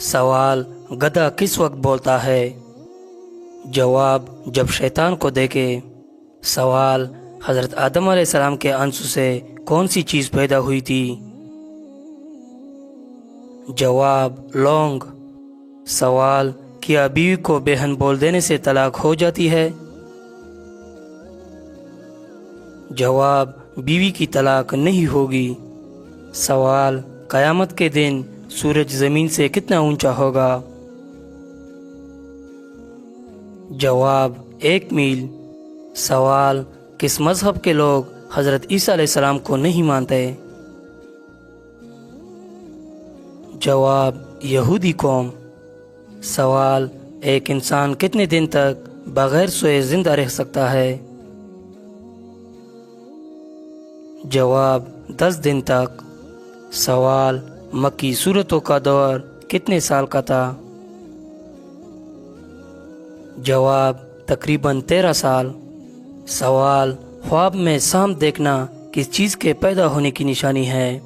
سوال: گدھا کس وقت بولتا ہے؟ جواب: جب شیطان کو دیکھے۔ سوال: حضرت آدم علیہ السلام کے انسو سے کون سی چیز پیدا ہوئی تھی؟ جواب: لونگ۔ سوال: کیا بیوی کو بہن بول دینے سے طلاق ہو جاتی ہے؟ جواب: بیوی کی طلاق نہیں ہوگی۔ سوال: قیامت کے دن سورج زمین سے کتنا اونچا ہوگا؟ جواب: 1 میل۔ سوال: کس مذہب کے لوگ حضرت عیسیٰ علیہ السلام کو نہیں مانتے؟ جواب: یہودی قوم۔ سوال: ایک انسان کتنے دن تک بغیر سوئے زندہ رہ سکتا ہے؟ جواب: 10 دن تک۔ سوال: مکی سورتوں کا دور کتنے سال کا تھا؟ جواب: تقریباً 13 سال۔ سوال: خواب میں سانپ دیکھنا کس چیز کے پیدا ہونے کی نشانی ہے؟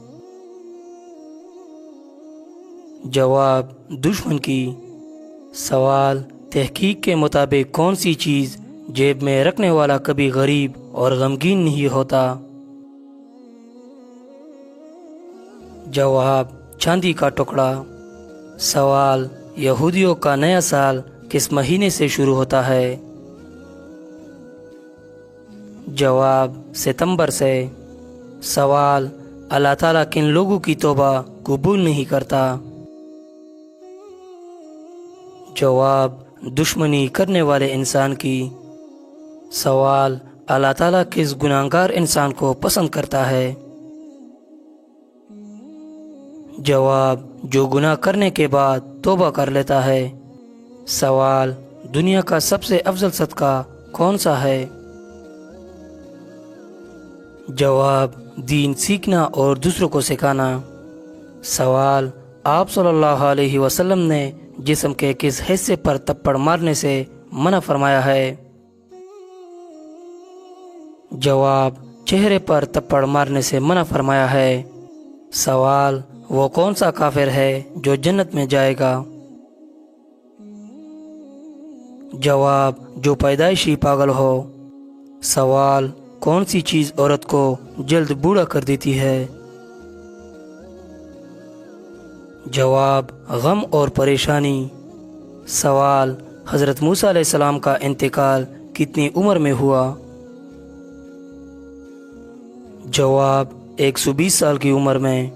جواب: دشمن کی۔ سوال: تحقیق کے مطابق کون سی چیز جیب میں رکھنے والا کبھی غریب اور غمگین نہیں ہوتا؟ جواب: چاندی کا ٹکڑا۔ سوال: یہودیوں کا نیا سال کس مہینے سے شروع ہوتا ہے؟ جواب: ستمبر سے۔ سوال: اللہ تعالیٰ کن لوگوں کی توبہ قبول نہیں کرتا؟ جواب: دشمنی کرنے والے انسان کی۔ سوال: اللہ تعالیٰ کس گناہگار انسان کو پسند کرتا ہے؟ جواب: جو گناہ کرنے کے بعد توبہ کر لیتا ہے۔ سوال: دنیا کا سب سے افضل صدقہ کون سا ہے؟ جواب: دین سیکھنا اور دوسروں کو سکھانا۔ سوال: آپ صلی اللہ علیہ وسلم نے جسم کے کس حصے پر تپڑ مارنے سے منع فرمایا ہے؟ جواب: چہرے پر تپڑ مارنے سے منع فرمایا ہے۔ سوال: وہ کون سا کافر ہے جو جنت میں جائے گا؟ جواب: جو پیدائشی پاگل ہو۔ سوال: کون سی چیز عورت کو جلد بوڑھا کر دیتی ہے؟ جواب: غم اور پریشانی۔ سوال: حضرت موسیٰ علیہ السلام کا انتقال کتنی عمر میں ہوا؟ جواب: 120 سال کی عمر میں۔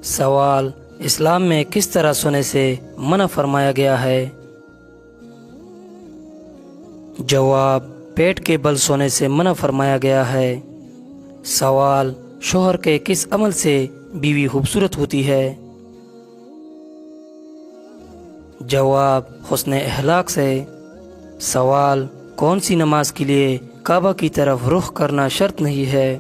سوال: اسلام میں کس طرح سونے سے منع فرمایا گیا ہے؟ جواب: پیٹ کے بل سونے سے منع فرمایا گیا ہے۔ سوال: شوہر کے کس عمل سے بیوی خوبصورت ہوتی ہے؟ جواب: حسن اخلاق سے۔ سوال: کون سی نماز کے لیے کعبہ کی طرف رخ کرنا شرط نہیں ہے؟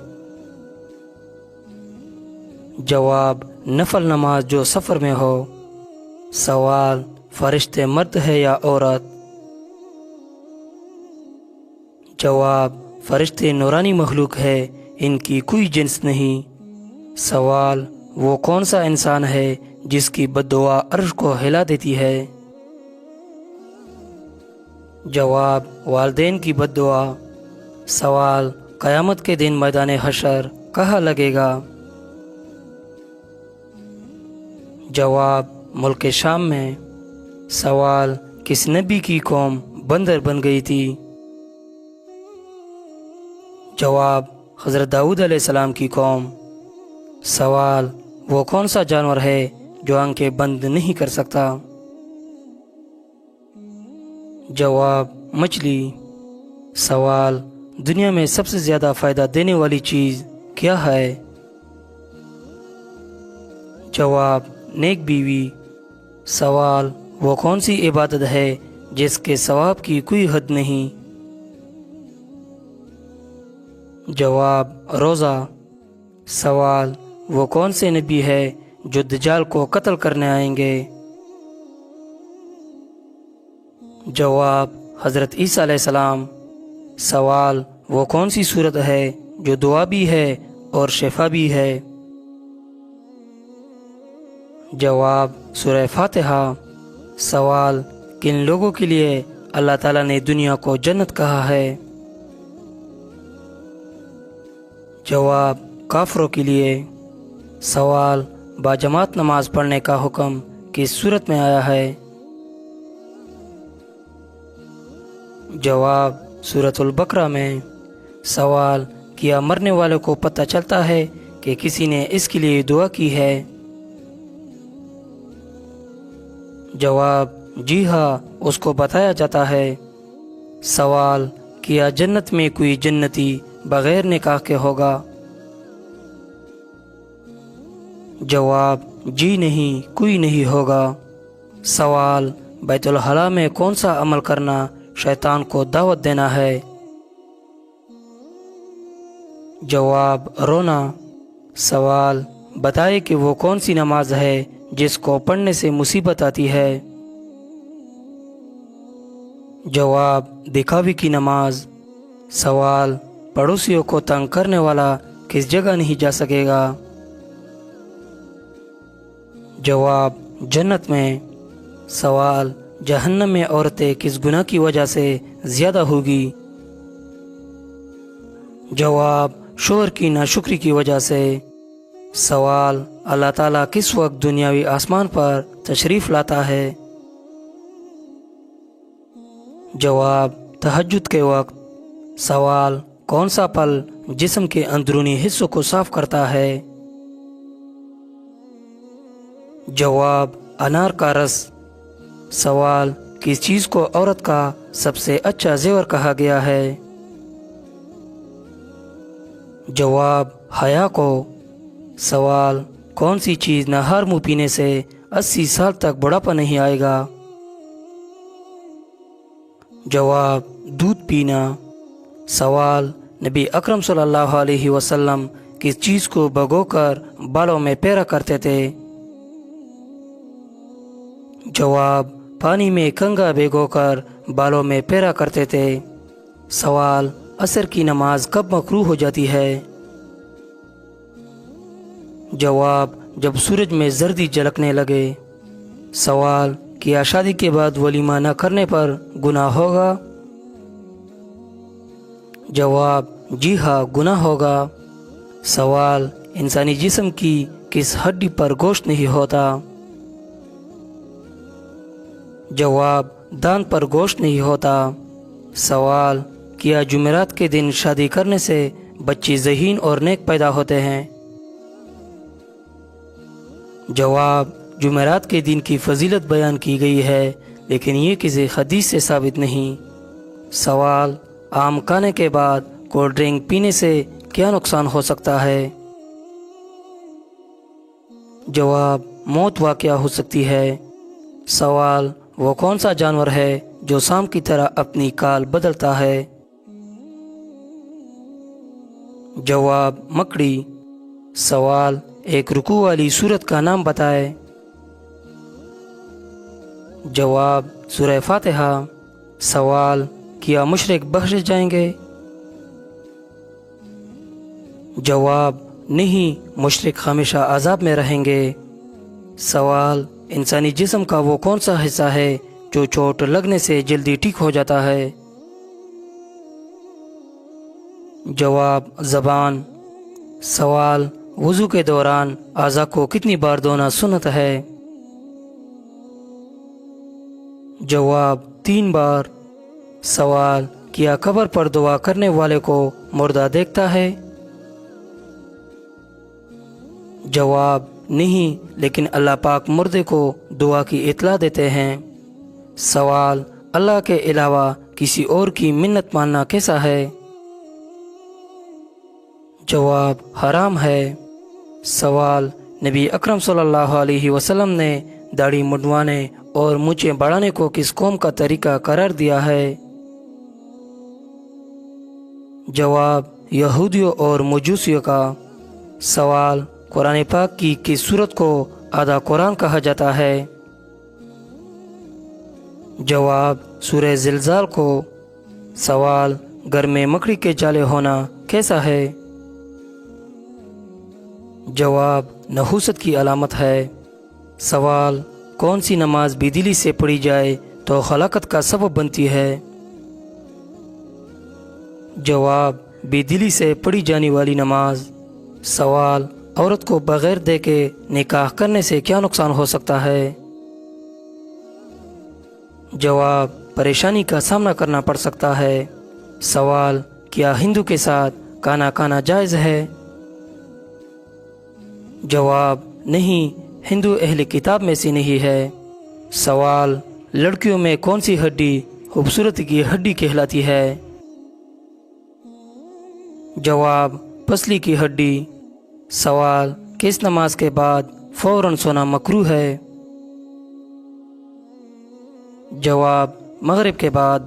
جواب: نفل نماز جو سفر میں ہو۔ سوال: فرشتے مرد ہے یا عورت؟ جواب: فرشتے نورانی مخلوق ہے، ان کی کوئی جنس نہیں۔ سوال: وہ کون سا انسان ہے جس کی بد دعا عرش کو ہلا دیتی ہے؟ جواب: والدین کی بد دعا۔ سوال: قیامت کے دن میدان حشر کہاں لگے گا؟ جواب: ملک شام میں۔ سوال: کس نبی کی قوم بندر بن گئی تھی؟ جواب: حضرت داؤد علیہ السلام کی قوم۔ سوال: وہ کون سا جانور ہے جو آنکھیں بند نہیں کر سکتا؟ جواب: مچھلی۔ سوال: دنیا میں سب سے زیادہ فائدہ دینے والی چیز کیا ہے؟ جواب: نیک بیوی۔ سوال: وہ کون سی عبادت ہے جس کے ثواب کی کوئی حد نہیں؟ جواب: روزہ۔ سوال: وہ کون سے نبی ہے جو دجال کو قتل کرنے آئیں گے؟ جواب: حضرت عیسیٰ علیہ السلام۔ سوال: وہ کون سی صورت ہے جو دعا بھی ہے اور شفا بھی ہے؟ جواب: سورہ فاتحہ۔ سوال: کن لوگوں کے لیے اللہ تعالیٰ نے دنیا کو جنت کہا ہے؟ جواب: کافروں کے لیے۔ سوال: باجماعت نماز پڑھنے کا حکم کس صورت میں آیا ہے؟ جواب: سورۃ البقرہ میں۔ سوال: کیا مرنے والے کو پتہ چلتا ہے کہ کسی نے اس کے لیے دعا کی ہے؟ جواب: جی ہاں، اس کو بتایا جاتا ہے۔ سوال: کیا جنت میں کوئی جنتی بغیر نکاح کے ہوگا؟ جواب: جی نہیں، کوئی نہیں ہوگا۔ سوال: بیت الخلاء میں کون سا عمل کرنا شیطان کو دعوت دینا ہے؟ جواب: رونا۔ سوال: بتائے کہ وہ کون سی نماز ہے جس کو پڑھنے سے مصیبت آتی ہے؟ جواب: دکھاوے کی نماز۔ سوال: پڑوسیوں کو تنگ کرنے والا کس جگہ نہیں جا سکے گا؟ جواب: جنت میں۔ سوال: جہنم میں عورتیں کس گناہ کی وجہ سے زیادہ ہوگی؟ جواب: شوہر کی ناشکری کی وجہ سے۔ سوال: اللہ تعالیٰ کس وقت دنیاوی آسمان پر تشریف لاتا ہے؟ جواب: تہجد کے وقت۔ سوال: کون سا پھل جسم کے اندرونی حصوں کو صاف کرتا ہے؟ جواب: انار کا رس۔ سوال: کس چیز کو عورت کا سب سے اچھا زیور کہا گیا ہے؟ جواب: حیا کو۔ سوال: کون سی چیز نہار منہ پینے سے 80 سال تک بڑھاپا نہیں آئے گا؟ جواب: دودھ پینا۔ سوال: نبی اکرم صلی اللہ علیہ وسلم کس چیز کو بھگو کر بالوں میں پیرا کرتے تھے؟ جواب: پانی میں کنگا بھگو کر بالوں میں پیرا کرتے تھے۔ سوال: عصر کی نماز کب مکروہ ہو جاتی ہے؟ جواب: جب سورج میں زردی جھلکنے لگے۔ سوال: کیا شادی کے بعد ولیمہ نہ کرنے پر گناہ ہوگا؟ جواب: جی ہاں، گناہ ہوگا۔ سوال: انسانی جسم کی کس ہڈی پر گوشت نہیں ہوتا؟ جواب: دانت پر گوشت نہیں ہوتا۔ سوال: کیا جمعرات کے دن شادی کرنے سے بچے ذہین اور نیک پیدا ہوتے ہیں؟ جواب: جمعرات کے دن کی فضیلت بیان کی گئی ہے، لیکن یہ کسی حدیث سے ثابت نہیں۔ سوال: آم کھانے کے بعد کولڈ ڈرنک پینے سے کیا نقصان ہو سکتا ہے؟ جواب: موت واقع ہو سکتی ہے۔ سوال: وہ کون سا جانور ہے جو سانپ کی طرح اپنی کال بدلتا ہے؟ جواب: مکڑی۔ سوال: ایک رکوع والی سورت کا نام بتائے۔ جواب: سورہ فاتحہ۔ سوال: کیا مشرک بخشے جائیں گے؟ جواب: نہیں، مشرک ہمیشہ عذاب میں رہیں گے۔ سوال: انسانی جسم کا وہ کون سا حصہ ہے جو چوٹ لگنے سے جلدی ٹھیک ہو جاتا ہے؟ جواب: زبان۔ سوال: وضو کے دوران اعضاء کو کتنی بار دھونا سنت ہے؟ جواب: 3 بار۔ سوال: کیا قبر پر دعا کرنے والے کو مردہ دیکھتا ہے؟ جواب: نہیں، لیکن اللہ پاک مردے کو دعا کی اطلاع دیتے ہیں۔ سوال: اللہ کے علاوہ کسی اور کی منت ماننا کیسا ہے؟ جواب: حرام ہے۔ سوال: نبی اکرم صلی اللہ علیہ وسلم نے داڑھی منڈوانے اور مونچھیں بڑھانے کو کس قوم کا طریقہ قرار دیا ہے؟ جواب: یہودیوں اور مجوسیوں کا۔ سوال: قرآن پاک کی کس سورت کو آدھا قرآن کہا جاتا ہے؟ جواب: سورہ زلزال کو۔ سوال: گھر میں مکڑی کے جالے ہونا کیسا ہے؟ جواب: نحوست کی علامت ہے۔ سوال: کون سی نماز بے دلی سے پڑھی جائے تو ہلاکت کا سبب بنتی ہے؟ جواب: بے دلی سے پڑھی جانے والی نماز۔ سوال: عورت کو بغیر دیکھے نکاح کرنے سے کیا نقصان ہو سکتا ہے؟ جواب: پریشانی کا سامنا کرنا پڑ سکتا ہے۔ سوال: کیا ہندو کے ساتھ کانا کھانا جائز ہے؟ جواب: نہیں، ہندو اہل کتاب میں سے نہیں ہے۔ سوال: لڑکیوں میں کون سی ہڈی خوبصورتی کی ہڈی کہلاتی ہے؟ جواب: پسلی کی ہڈی۔ سوال: کس نماز کے بعد فوراً سونا مکروہ ہے؟ جواب: مغرب کے بعد۔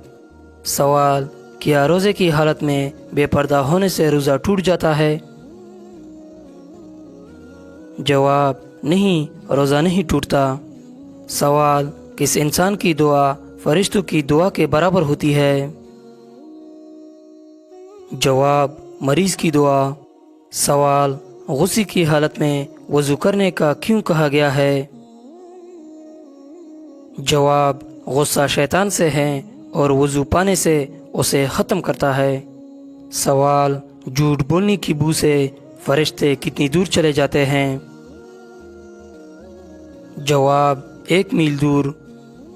سوال: کیا روزے کی حالت میں بے پردہ ہونے سے روزہ ٹوٹ جاتا ہے؟ جواب: نہیں، روزہ نہیں ٹوٹتا۔ سوال: کس انسان کی دعا فرشتوں کی دعا کے برابر ہوتی ہے؟ جواب: مریض کی دعا۔ سوال: غصے کی حالت میں وضو کرنے کا کیوں کہا گیا ہے؟ جواب: غصہ شیطان سے ہے اور وضو پانے سے اسے ختم کرتا ہے۔ سوال: جھوٹ بولنے کی بو سے فرشتے کتنی دور چلے جاتے ہیں؟ جواب: 1 میل دور۔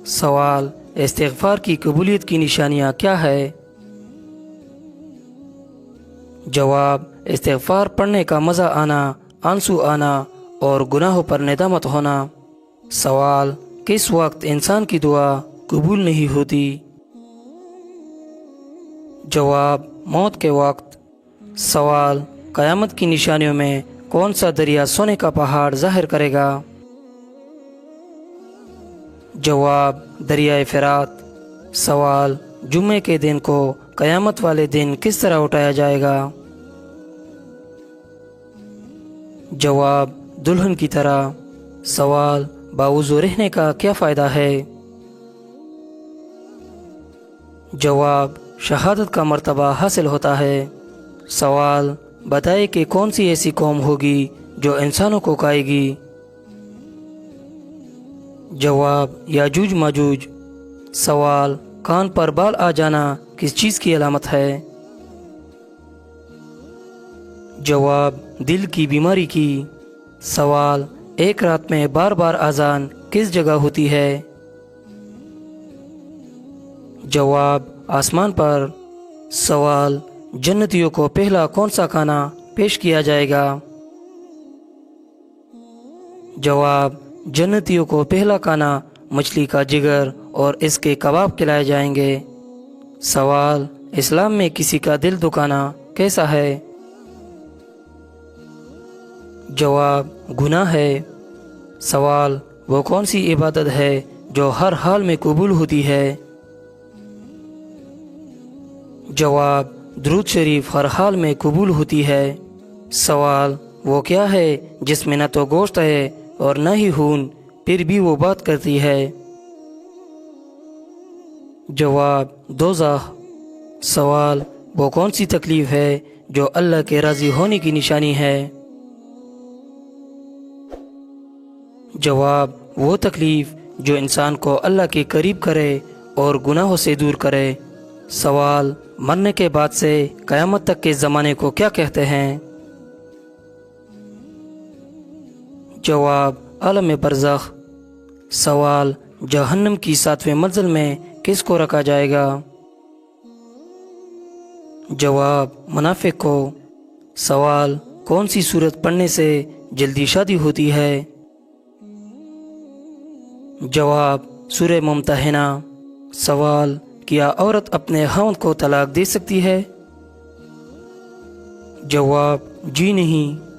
سوال: استغفار کی قبولیت کی نشانیاں کیا ہے؟ جواب: استغفار پڑھنے کا مزہ آنا، آنسو آنا اور گناہوں پر ندامت ہونا۔ سوال: کس وقت انسان کی دعا قبول نہیں ہوتی؟ جواب: موت کے وقت۔ سوال: قیامت کی نشانیوں میں کون سا دریا سونے کا پہاڑ ظاہر کرے گا؟ جواب: دریائے فرات۔ سوال: جمعے کے دن کو قیامت والے دن کس طرح اٹھایا جائے گا؟ جواب: دلہن کی طرح۔ سوال: باوضو رہنے کا کیا فائدہ ہے؟ جواب: شہادت کا مرتبہ حاصل ہوتا ہے۔ سوال: بتائے کہ کون سی ایسی قوم ہوگی جو انسانوں کو کھائے گی؟ جواب: یاجوج ماجوج۔ سوال: کان پر بال آ جانا کس چیز کی علامت ہے؟ جواب: دل کی بیماری کی۔ سوال: ایک رات میں بار بار اذان کس جگہ ہوتی ہے؟ جواب: آسمان پر۔ سوال: جنتیوں کو پہلا کون سا کھانا پیش کیا جائے گا؟ جواب: جنتیوں کو پہلا کھانا مچھلی کا جگر اور اس کے کباب کھلائے جائیں گے۔ سوال: اسلام میں کسی کا دل دکھانا کیسا ہے؟ جواب: گناہ ہے۔ سوال: وہ کون سی عبادت ہے جو ہر حال میں قبول ہوتی ہے؟ جواب: درود شریف ہر حال میں قبول ہوتی ہے۔ سوال: وہ کیا ہے جس میں نہ تو گوشت ہے اور نہ ہی خون، پھر بھی وہ بات کرتی ہے؟ جواب: دوزخ۔ سوال: وہ کون سی تکلیف ہے جو اللہ کے راضی ہونے کی نشانی ہے؟ جواب: وہ تکلیف جو انسان کو اللہ کے قریب کرے اور گناہوں سے دور کرے۔ سوال: مرنے کے بعد سے قیامت تک کے زمانے کو کیا کہتے ہیں؟ جواب: عالم برزخ۔ سوال: جہنم کی 7ویں منزل میں کس کو رکھا جائے گا؟ جواب: منافق کو۔ سوال: کون سی سورت پڑھنے سے جلدی شادی ہوتی ہے؟ جواب: سورہ ممتحنہ۔ سوال: کیا عورت اپنے خاوند کو طلاق دے سکتی ہے؟ جواب: جی نہیں۔